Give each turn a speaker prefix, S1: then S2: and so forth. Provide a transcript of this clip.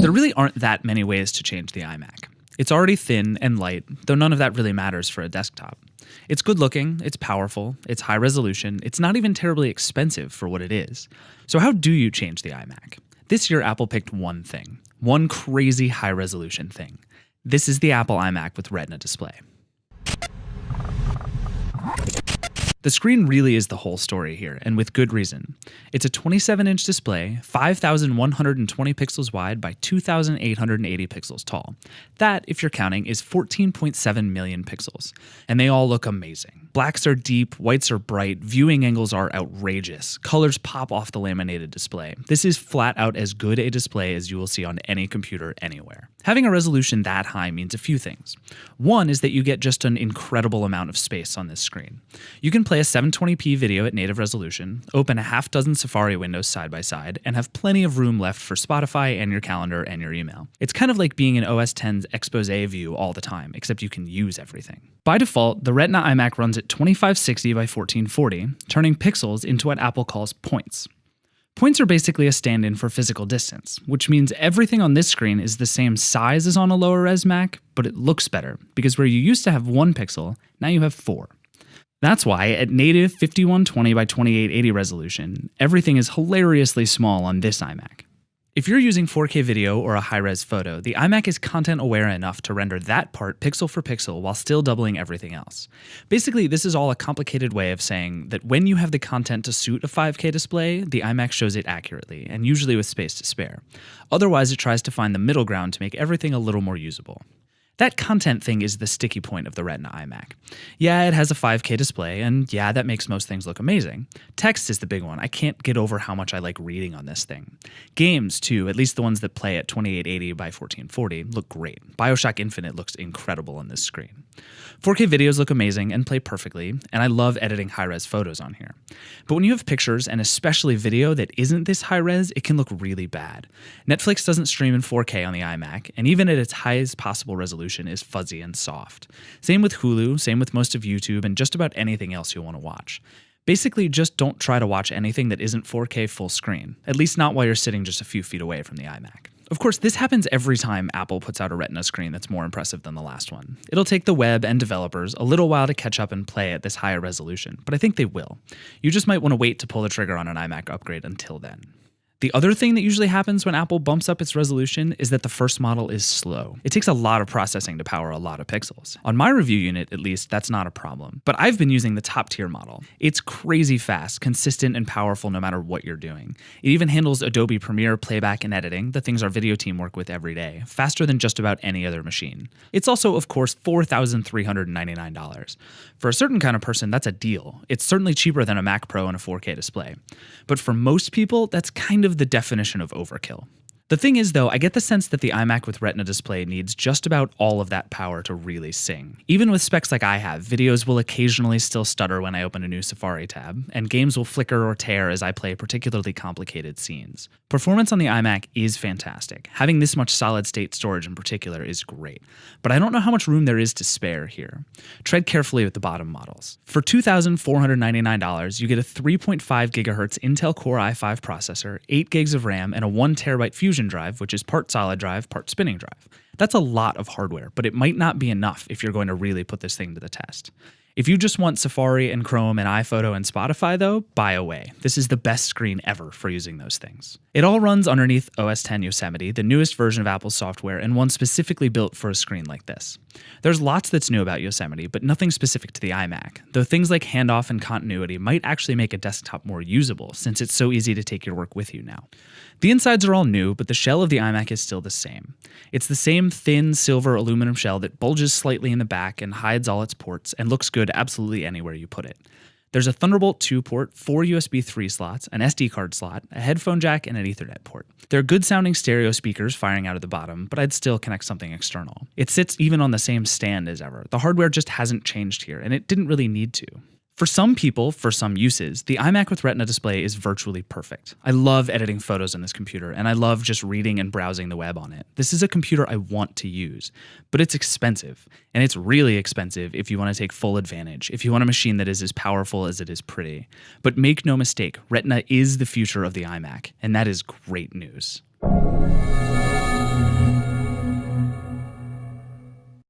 S1: There really aren't that many ways to change the iMac. It's already thin and light, though none of that really matters for a desktop. It's good looking, it's powerful, it's high resolution, it's not even terribly expensive for what it is. So how do you change the iMac? This year Apple picked one thing, one crazy high resolution thing. This is the Apple iMac with Retina display. The screen really is the whole story here, and with good reason. It's a 27-inch display, 5,120 pixels wide by 2,880 pixels tall. That, if you're counting, is 14.7 million pixels. And they all look amazing. Blacks are deep, whites are bright, viewing angles are outrageous, colors pop off the laminated display. This is flat out as good a display as you will see on any computer anywhere. Having a resolution that high means a few things. One is that you get just an incredible amount of space on this screen. You can play a 720p video at native resolution, open a half dozen Safari windows side by side, and have plenty of room left for Spotify and your calendar and your email. It's kind of like being in OS X's expose view all the time, except you can use everything. By default, the Retina iMac runs at 2560 by 1440, turning pixels into what Apple calls points. Points are basically a stand-in for physical distance, which means everything on this screen is the same size as on a lower res Mac, but it looks better, because where you used to have 1 pixel, now you have 4. That's why, at native 5120 by 2880 resolution, everything is hilariously small on this iMac. If you're using 4K video or a high-res photo, the iMac is content-aware enough to render that part pixel for pixel while still doubling everything else. Basically, this is all a complicated way of saying that when you have the content to suit a 5K display, the iMac shows it accurately, and usually with space to spare. Otherwise, it tries to find the middle ground to make everything a little more usable. That content thing is the sticky point of the Retina iMac. Yeah, it has a 5K display, and yeah, that makes most things look amazing. Text is the big one. I can't get over how much I like reading on this thing. Games, too, at least the ones that play at 2880 by 1440, look great. BioShock Infinite looks incredible on this screen. 4K videos look amazing and play perfectly, and I love editing high-res photos on here. But when you have pictures, and especially video that isn't this high-res, it can look really bad. Netflix doesn't stream in 4K on the iMac, and even at its highest possible resolution is fuzzy and soft. Same with Hulu, same with most of YouTube, and just about anything else you'll want to watch. Basically, just don't try to watch anything that isn't 4K full screen, at least not while you're sitting just a few feet away from the iMac. Of course, this happens every time Apple puts out a Retina screen that's more impressive than the last one. It'll take the web and developers a little while to catch up and play at this higher resolution, but I think they will. You just might want to wait to pull the trigger on an iMac upgrade until then. The other thing that usually happens when Apple bumps up its resolution is that the first model is slow. It takes a lot of processing to power a lot of pixels. On my review unit, at least, that's not a problem. But I've been using the top tier model. It's crazy fast, consistent, and powerful no matter what you're doing. It even handles Adobe Premiere playback and editing, the things our video team work with every day, faster than just about any other machine. It's also, of course, $4,399. For a certain kind of person, that's a deal. It's certainly cheaper than a Mac Pro and a 4K display. But for most people, that's kind of the definition of overkill. The thing is, though, I get the sense that the iMac with Retina display needs just about all of that power to really sing. Even with specs like I have, videos will occasionally still stutter when I open a new Safari tab, and games will flicker or tear as I play particularly complicated scenes. Performance on the iMac is fantastic. Having this much solid-state storage in particular is great, but I don't know how much room there is to spare here. Tread carefully with the bottom models. For $2,499, you get a 3.5 GHz Intel Core i5 processor, 8 gigs of RAM, and a 1 TB Fusion drive, which is part solid drive, part spinning drive. That's a lot of hardware, but it might not be enough if you're going to really put this thing to the test. If you just want Safari and Chrome and iPhoto and Spotify, though, buy away. This is the best screen ever for using those things. It all runs underneath OS X Yosemite, the newest version of Apple's software and one specifically built for a screen like this. There's lots that's new about Yosemite, but nothing specific to the iMac, though things like handoff and continuity might actually make a desktop more usable since it's so easy to take your work with you now. The insides are all new, but the shell of the iMac is still the same. It's the same thin silver aluminum shell that bulges slightly in the back and hides all its ports and looks good absolutely anywhere you put it. There's a Thunderbolt 2 port, 4 USB 3 slots, an SD card slot, a headphone jack, and an Ethernet port. There are good sounding stereo speakers firing out of the bottom, but I'd still connect something external. It sits even on the same stand as ever. The hardware just hasn't changed here, and it didn't really need to. For some people, for some uses, the iMac with Retina display is virtually perfect. I love editing photos on this computer, and I love just reading and browsing the web on it. This is a computer I want to use, but it's expensive, and it's really expensive if you want to take full advantage, if you want a machine that is as powerful as it is pretty. But make no mistake, Retina is the future of the iMac, and that is great news.